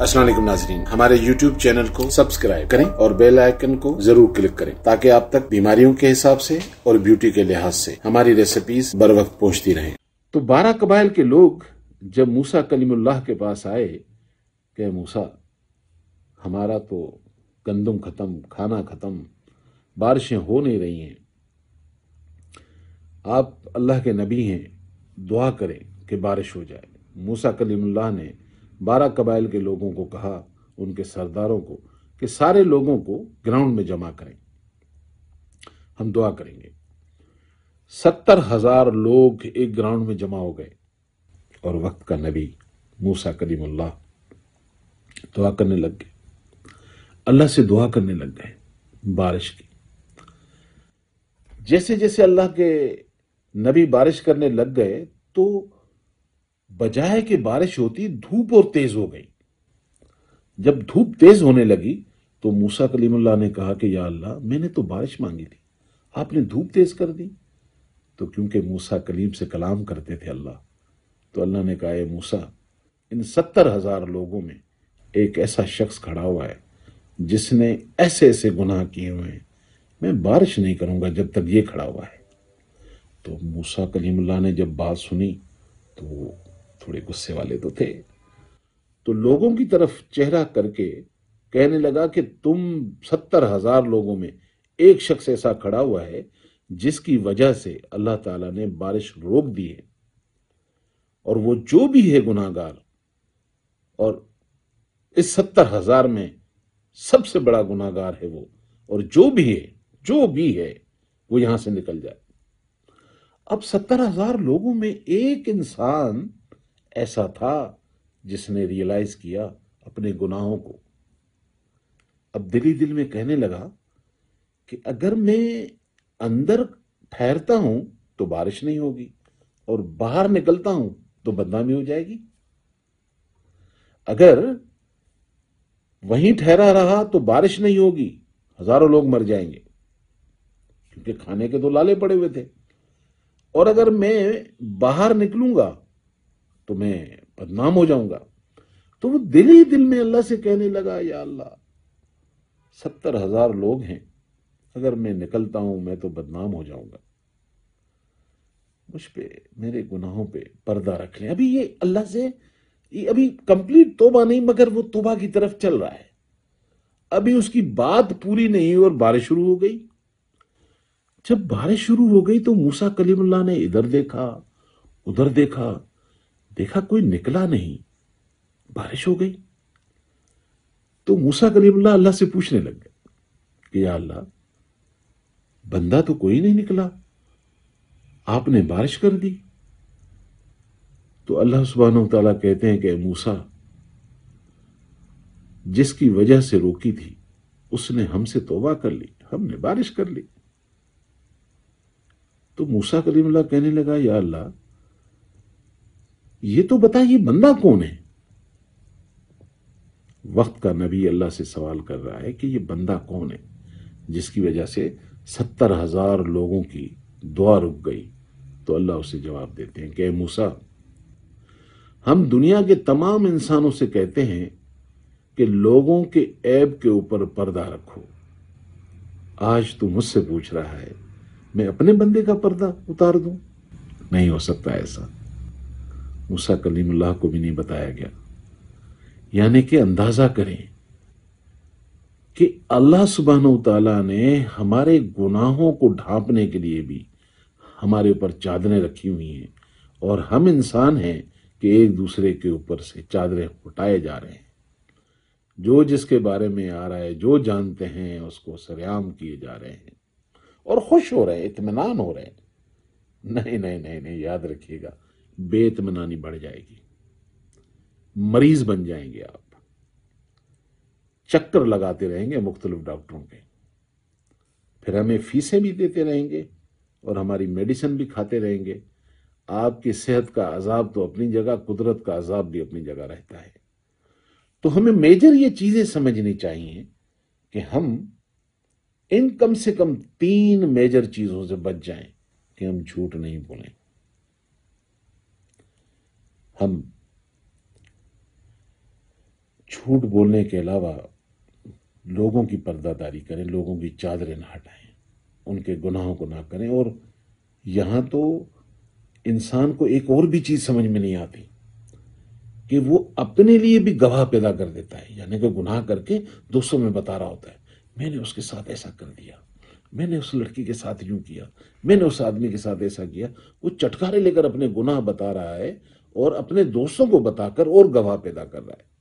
अस्सलाम वालेकुम नाज़रीन, हमारे YouTube चैनल को सब्सक्राइब करें और बेल आइकन को जरूर क्लिक करें ताकि आप तक बीमारियों के हिसाब से और ब्यूटी के लिहाज से हमारी रेसिपीज बर वक्त पहुंचती रहें। तो 12 कबाइल के लोग जब मूसा कलीमुल्लाह के पास आए कि मूसा, हमारा तो गंदम खत्म, खाना खत्म, बारिशें हो नहीं रही हैं, आप अल्लाह के नबी हैं, दुआ करें कि बारिश हो जाए। मूसा कलीमुल्लाह ने 12 कबाइल के लोगों को कहा, उनके सरदारों को, कि सारे लोगों को ग्राउंड में जमा करें, हम दुआ करेंगे। 70,000 लोग एक ग्राउंड में जमा हो गए और वक्त का नबी मूसा कलीमुल्लाह दुआ करने लग गए, अल्लाह से दुआ करने लग गए बारिश की। जैसे जैसे अल्लाह के नबी बारिश करने लग गए तो बजाय कि बारिश होती, धूप और तेज हो गई। जब धूप तेज होने लगी तो मूसा कलीमुल्लाह ने कहा कि या अल्लाह, मैंने तो बारिश मांगी थी, आपने धूप तेज कर दी। तो क्योंकि मूसा कलीम से कलाम करते थे अल्लाह, तो अल्लाह ने कहा, ए मूसा, इन 70,000 लोगों में एक ऐसा शख्स खड़ा हुआ है जिसने ऐसे ऐसे गुनाह किए हुए हैं, मैं बारिश नहीं करूंगा जब तक ये खड़ा हुआ है। तो मूसा कलीमुल्लाह ने जब बात सुनी तो थोड़े गुस्से वाले तो थे, तो लोगों की तरफ चेहरा करके कहने लगा कि तुम 70,000 लोगों में एक शख्स ऐसा खड़ा हुआ है जिसकी वजह से अल्लाह ताला ने बारिश रोक दी है, और वो जो भी है गुनाहगार, और इस 70,000 में सबसे बड़ा गुनाहगार है वो, और जो भी है वो यहां से निकल जाए। अब 70,000 लोगों में एक इंसान ऐसा था जिसने रियलाइज किया अपने गुनाहों को। अब दिल ही दिल में कहने लगा कि अगर मैं अंदर ठहरता हूं तो बारिश नहीं होगी, और बाहर निकलता हूं तो बदनामी हो जाएगी। अगर वहीं ठहरा रहा तो बारिश नहीं होगी, हजारों लोग मर जाएंगे क्योंकि खाने के तो लाले पड़े हुए थे, और अगर मैं बाहर निकलूंगा तो मैं बदनाम हो जाऊंगा। तो वो दिल ही दिल में अल्लाह से कहने लगा, या अल्लाह, 70,000 लोग हैं, अगर मैं निकलता हूं मैं तो बदनाम हो जाऊंगा, मुझ पे, मेरे गुनाहों पे पर्दा रख लें। अभी ये अल्लाह से अभी कंप्लीट तौबा नहीं, मगर वो तौबा की तरफ चल रहा है, अभी उसकी बात पूरी नहीं हुई और बारिश शुरू हो गई। जब बारिश शुरू हो गई तो मूसा कलीमुल्लाह ने इधर देखा, उधर देखा, देखा कोई निकला नहीं, बारिश हो गई। तो मूसा कलीमुल्लाह अल्लाह से पूछने लग गए कि या अल्लाह, बंदा तो कोई नहीं निकला, आपने बारिश कर दी। तो अल्लाह सुब्हानहू तआला कहते हैं कि मूसा, जिसकी वजह से रोकी थी उसने हमसे तौबा कर ली, हमने बारिश कर ली। तो मूसा कलीमुल्लाह कहने लगा, या अल्लाह, ये तो बता, ये बंदा कौन है? वक्त का नबी अल्लाह से सवाल कर रहा है कि ये बंदा कौन है जिसकी वजह से 70,000 लोगों की दुआ रुक गई। तो अल्लाह उसे जवाब देते हैं कि मूसा, हम दुनिया के तमाम इंसानों से कहते हैं कि लोगों के ऐब के ऊपर पर्दा रखो। आज तू मुझसे पूछ रहा है मैं अपने बंदे का पर्दा उतार दूं? नहीं हो सकता ऐसा। मूसा कलीमुल्लाह को भी नहीं बताया गया। यानी कि अंदाजा करें कि अल्लाह सुब्हानहू तआला ने हमारे गुनाहों को ढांपने के लिए भी हमारे ऊपर चादरें रखी हुई हैं, और हम इंसान हैं कि एक दूसरे के ऊपर से चादरें उठाए जा रहे हैं। जो जिसके बारे में आ रहा है, जो जानते हैं उसको सरेआम किए जा रहे हैं और खुश हो रहे हैं, इत्मीनान हो रहे हैं। नहीं नहीं नहीं नहीं, याद रखिएगा, बेइत्मीनानी बढ़ जाएगी, मरीज बन जाएंगे आप, चक्कर लगाते रहेंगे मुख्तलिफ डॉक्टरों के, फिर हमें फीसें भी देते रहेंगे और हमारी मेडिसिन भी खाते रहेंगे। आपकी सेहत का अजाब तो अपनी जगह, कुदरत का अजाब भी अपनी जगह रहता है। तो हमें मेजर ये चीजें समझनी चाहिए कि हम इन कम से कम 3 मेजर चीजों से बच जाएं कि हम झूठ नहीं बोलें, हम جھوٹ بولنے کے علاوہ لوگوں کی پردہ داری کریں، لوگوں کی چادریں نہ ہٹائیں، ان کے گناہوں کو نہ کریں۔ اور یہاں تو انسان کو ایک اور بھی چیز سمجھ میں نہیں آتی کہ وہ اپنے لیے بھی گواہ پیدا کر دیتا ہے، یعنی کہ گناہ کر کے دوستوں میں بتا رہا ہوتا ہے میں نے اس کے ساتھ ایسا کر دیا، میں نے اس لڑکی کے ساتھ یوں کیا، میں نے اس آدمی کے ساتھ ایسا کیا۔ وہ چٹکارے لے کر اپنے گناہ بتا رہا ہے اور اپنے دوستوں کو بتا کر اور گواہ پیدا کر رہا ہے۔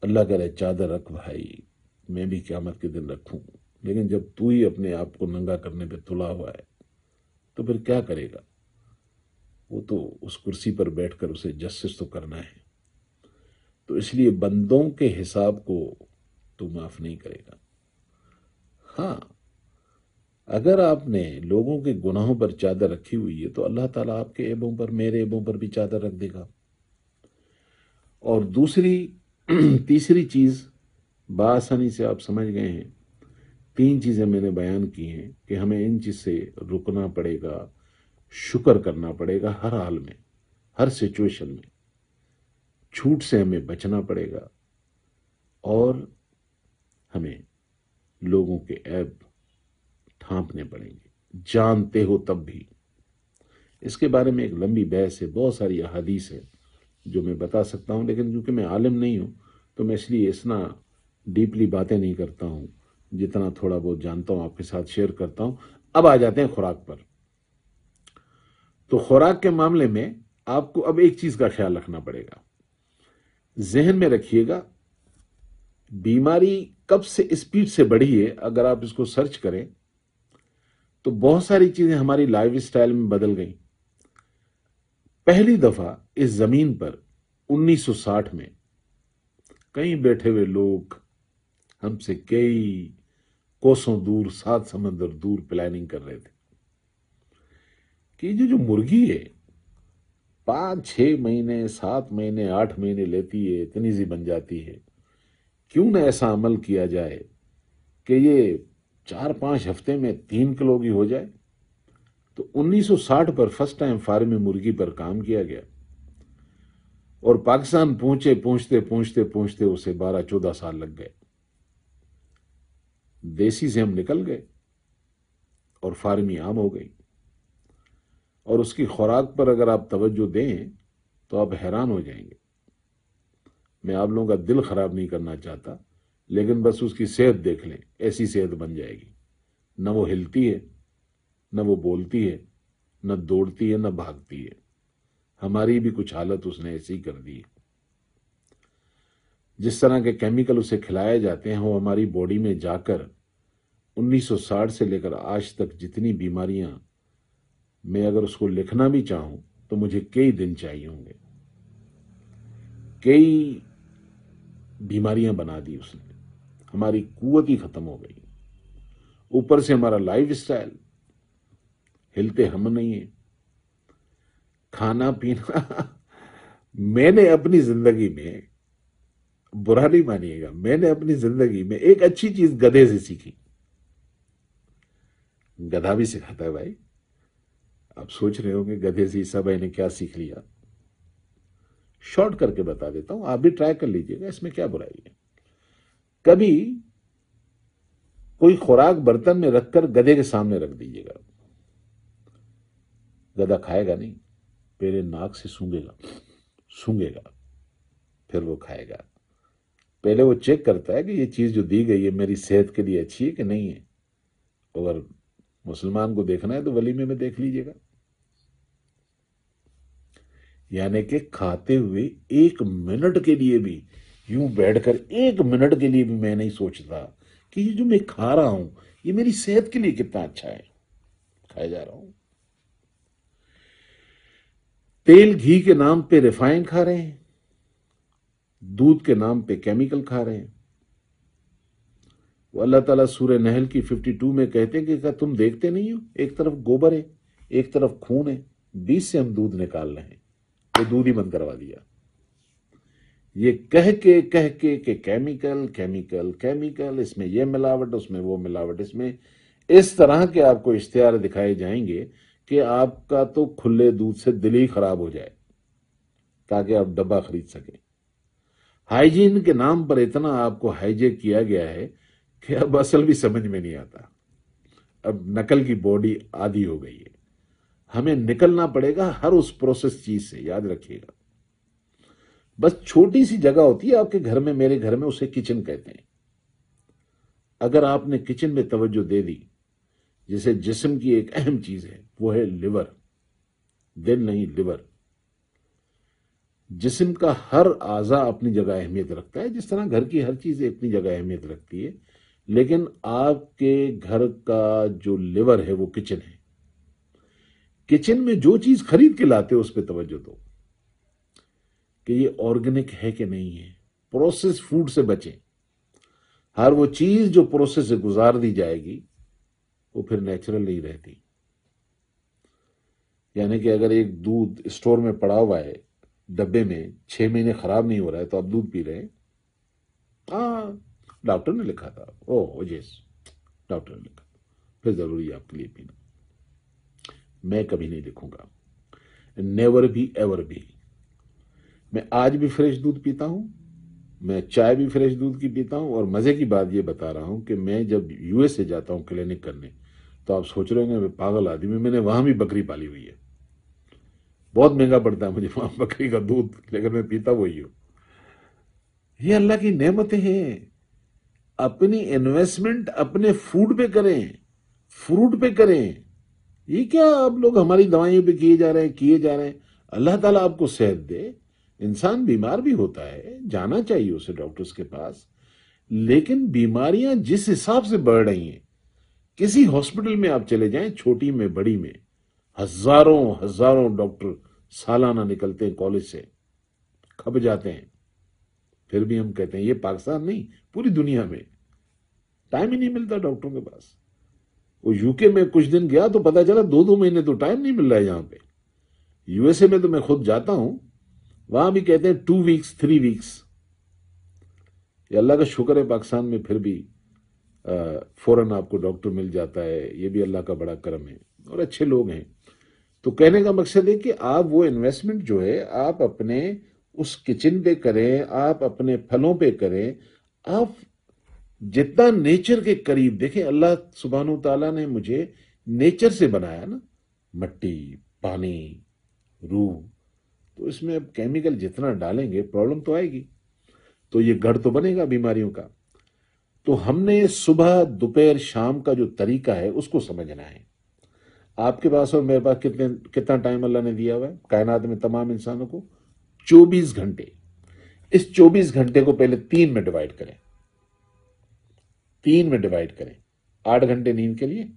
اللہ کرے چادر رکھ بھائی، میں بھی قیامت کے دن رکھوں، لیکن جب تو ہی اپنے آپ کو ننگا کرنے پہ تلا ہوا ہے تو پھر کیا کرے گا؟ وہ تو اس کرسی پر بیٹھ کر اسے جسٹس تو کرنا ہے، تو اس لیے بندوں کے حساب کو تو معاف نہیں کرے گا۔ ہاں، اگر آپ نے لوگوں کے گناہوں پر چادر رکھی ہوئی ہے تو اللہ تعالیٰ آپ کے عیبوں پر، میرے عیبوں پر بھی چادر رکھ دے گا۔ اور تیسری چیز بآسانی سے آپ سمجھ گئے ہیں، 3 چیزیں میں نے بیان کی ہیں کہ ہمیں ان چیز سے رکنا پڑے گا، شکر کرنا پڑے گا ہر حال میں، ہر سچویشن میں، جھوٹ سے ہمیں بچنا پڑے گا، اور ہمیں لوگوں کے عیب ڈھانپنے پڑیں گے، جانتے ہو تب بھی۔ اس کے بارے میں ایک لمبی بحث ہے، بہت ساری احادیث ہے جو میں بتا سکتا ہوں، لیکن کیونکہ میں عالم نہیں ہوں تو میں اس لیے اتنا ڈیپلی باتیں نہیں کرتا ہوں، جتنا تھوڑا بہت جانتا ہوں آپ کے ساتھ شیئر کرتا ہوں۔ اب آ جاتے ہیں خوراک پر۔ تو خوراک کے معاملے میں آپ کو اب ایک چیز کا خیال رکھنا پڑے گا، ذہن میں رکھیے گا، بیماری کب سے اسپیڈ سے بڑھی ہے اگر آپ اس کو سرچ کریں تو بہت ساری چیزیں ہماری لائف اسٹائل میں بدل گئیں۔ پہلی دفعہ اس زمین پر 1960 میں کئی بیٹھے ہوئے لوگ ہم سے کئی کوسوں دور، 7 سمندر دور پلاننگ کر رہے تھے کہ یہ جو مرغی ہے 5-6 مہینے، 7 مہینے، 8 مہینے لیتی ہے، اتنی سی بن جاتی ہے، کیوں نہ ایسا عمل کیا جائے کہ یہ 4-5 ہفتے میں 3 کلو کی ہو جائے۔ تو 1960 پر فرسٹ ٹائم فارم مرغی پر کام کیا گیا، اور پاکستان پہنچتے اسے 12-14 سال لگ گئے۔ دیسی سے ہم نکل گئے اور فارمی عام ہو گئی، اور اس کی خوراک پر اگر آپ توجہ دیں تو آپ حیران ہو جائیں گے۔ میں آپ لوگوں کا دل خراب نہیں کرنا چاہتا، لیکن بس اس کی صحت دیکھ لیں، ایسی صحت بن جائے گی، نہ وہ ہلتی ہے، نہ وہ بولتی ہے، نہ دوڑتی ہے، نہ بھاگتی ہے۔ ہماری بھی کچھ حالت اس نے ایسی کر دی ہے۔ جس طرح کے کیمیکل اسے کھلائے جاتے ہیں وہ ہماری باڈی میں جا کر 1960 سے لے کر آج تک جتنی بیماریاں، میں اگر اس کو لکھنا بھی چاہوں تو مجھے کئی دن چاہیے ہوں گے۔ کئی بیماریاں بنا دی اس نے، ہماری قوت ہی ختم ہو گئی، اوپر سے ہمارا لائف اسٹائل، ہلتے ہم نہیں ہیں، کھانا پینا۔ میں نے اپنی زندگی میں، برا نہیں مانیے گا، میں نے اپنی زندگی میں ایک اچھی چیز گدھے سے سیکھی۔ گدھا بھی سکھاتا ہے بھائی۔ آپ سوچ رہے ہوں گے گدھے سے عیسیٰ بھائی نے کیا سیکھ لیا؟ شارٹ کر کے بتا دیتا ہوں، آپ بھی ٹرائی کر لیجئے گا، اس میں کیا برائی ہے۔ کبھی کوئی خوراک برتن میں رکھ کر گدھے کے سامنے رکھ دیجئے گا، گدھا کھائے گا نہیں، پہلے ناک سے سونگے گا، پھر وہ کھائے گا۔ پہلے وہ چیک کرتا ہے کہ یہ چیز جو دی گئی ہے میری صحت کے لیے اچھی ہے کہ نہیں ہے۔ اگر مسلمان کو دیکھنا ہے تو ولیمے میں دیکھ لیجئے گا۔ یعنی کہ کھاتے ہوئے 1 منٹ کے لیے بھی، یوں بیٹھ کر 1 منٹ کے لیے بھی میں نہیں سوچتا کہ یہ جو میں کھا رہا ہوں یہ میری صحت کے لیے کتنا اچھا ہے، کھائے جا رہا ہوں۔ تیل گھی کے نام پہ ریفائن کھا رہے ہیں، دودھ کے نام پہ کیمیکل کھا رہے ہیں۔ وہ اللہ تعالیٰ سورہ نحل کی 52 میں کہتے ہیں کہ کیا تم دیکھتے نہیں ہو، ایک طرف گوبر ہے، ایک طرف خون ہے، بیچ سے ہم دودھ نکال رہے ہیں، وہ دودھ ہی بند کروا دیا۔ یہ کہہ کے کہ کیمیکل، اس میں یہ ملاوٹ، اس میں وہ ملاوٹ، اس میں اس طرح کے آپ کو اشتہار دکھائے جائیں گے کہ آپ کا تو کھلے دودھ سے دل ہی خراب ہو جائے تاکہ آپ ڈبہ خرید سکیں۔ हाइजीन के नाम पर इतना आपको हाईजेक किया गया है कि अब असल भी समझ में नहीं आता। अब नकल की बॉडी आदी हो गई है। हमें निकलना पड़ेगा हर उस प्रोसेस चीज से, याद रखिएगा। बस छोटी सी जगह होती है आपके घर में, मेरे घर में उसे किचन कहते हैं। अगर आपने किचन में तवज्जो दे दी, जैसे जिस्म की एक अहम चीज है वो है लिवर, दिल नहीं लिवर। जिस्म का हर आज़ा अपनी जगह अहमियत रखता है, जिस तरह घर की हर चीज अपनी जगह अहमियत रखती है, लेकिन आपके घर का जो लिवर है वो किचन है। किचन में जो चीज खरीद के लाते हो उस पर तवज्जो दो कि ये ऑर्गेनिक है कि नहीं है। प्रोसेस फूड से बचें। हर वो चीज जो प्रोसेस से गुजार दी जाएगी वो फिर नेचुरल नहीं रहती। यानी कि अगर एक दूध स्टोर में पड़ा हुआ है डब्बे में, 6 महीने खराब नहीं हो रहा है, तो आप दूध पी रहे हैं। हाँ, डॉक्टर ने लिखा था, ओह यस, डॉक्टर ने लिखा, फिर जरूरी है आपके लिए पीना। मैं कभी नहीं लिखूंगा, नेवर भी एवर भी। मैं आज भी फ्रेश दूध पीता हूं, मैं चाय भी फ्रेश दूध की पीता हूं। और मजे की बात ये बता रहा हूं कि मैं जब यूएसए जाता हूं क्लिनिक करने, तो आप सोच रहे होंगे मैं पागल आदमी, मैंने वहां भी बकरी पाली हुई है। बहुत महंगा पड़ता है मुझे वहां बकरी का दूध, लेकिन मैं पीता वही हूं। ये अल्लाह की नेमतें हैं। अपनी इन्वेस्टमेंट अपने फूड पे करें, फ्रूट पे करें। ये क्या अब लोग हमारी दवाइयों पे किए जा रहे हैं। अल्लाह ताला आपको सेहत दे। इंसान बीमार भी होता है, जाना चाहिए उसे डॉक्टर्स के पास, लेकिन बीमारियां जिस हिसाब से बढ़ रही हैं, किसी हॉस्पिटल में आप चले जाएं, छोटी में बड़ी में, हजारों हजारों डॉक्टर सालाना निकलते हैं कॉलेज से, खप जाते हैं। फिर भी हम कहते हैं, ये पाकिस्तान नहीं पूरी दुनिया में टाइम ही नहीं मिलता डॉक्टरों के पास। वो यूके में कुछ दिन गया तो पता चला 2-2 महीने तो टाइम नहीं मिल रहा है यहां पे। यूएसए में तो मैं खुद जाता हूं, वहां भी कहते हैं 2 वीक्स 3 वीक्स। ये अल्लाह का शुक्र है पाकिस्तान में फिर भी फौरन आपको डॉक्टर मिल जाता है। ये भी अल्लाह का बड़ा करम है और अच्छे लोग हैं। तो कहने का मकसद है कि आप वो इन्वेस्टमेंट जो है आप अपने उस किचन पे करें, आप अपने फलों पे करें। आप जितना नेचर के करीब देखें, अल्लाह सुब्हानो ताला ने मुझे नेचर से बनाया ना, मट्टी, पानी, रूह, तो इसमें अब केमिकल जितना डालेंगे प्रॉब्लम तो आएगी। तो ये गढ़ तो बनेगा बीमारियों का। तो हमने सुबह दोपहर शाम का जो तरीका है उसको समझना है। आपके पास और मेरे पास कितना टाइम अल्लाह ने दिया हुआ है कायनात में तमाम इंसानों को? 24 घंटे। इस 24 घंटे को पहले 3 में डिवाइड करें। 3 में डिवाइड करें। 8 घंटे नींद के लिए,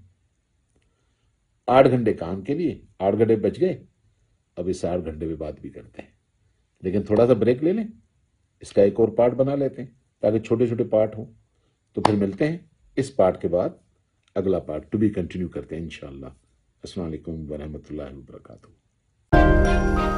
8 घंटे काम के लिए, 8 घंटे बच गए। अब इस 8 घंटे में बात भी करते हैं, लेकिन थोड़ा सा ब्रेक ले लें, इसका एक और पार्ट बना लेते हैं ताकि छोटे छोटे पार्ट हों। तो फिर मिलते हैं इस पार्ट के बाद, अगला पार्ट टू बी कंटिन्यू करते हैं इंशाअल्लाह। अस्सलाम वालेकुम व रहमतुल्लाहि व बरकातहू।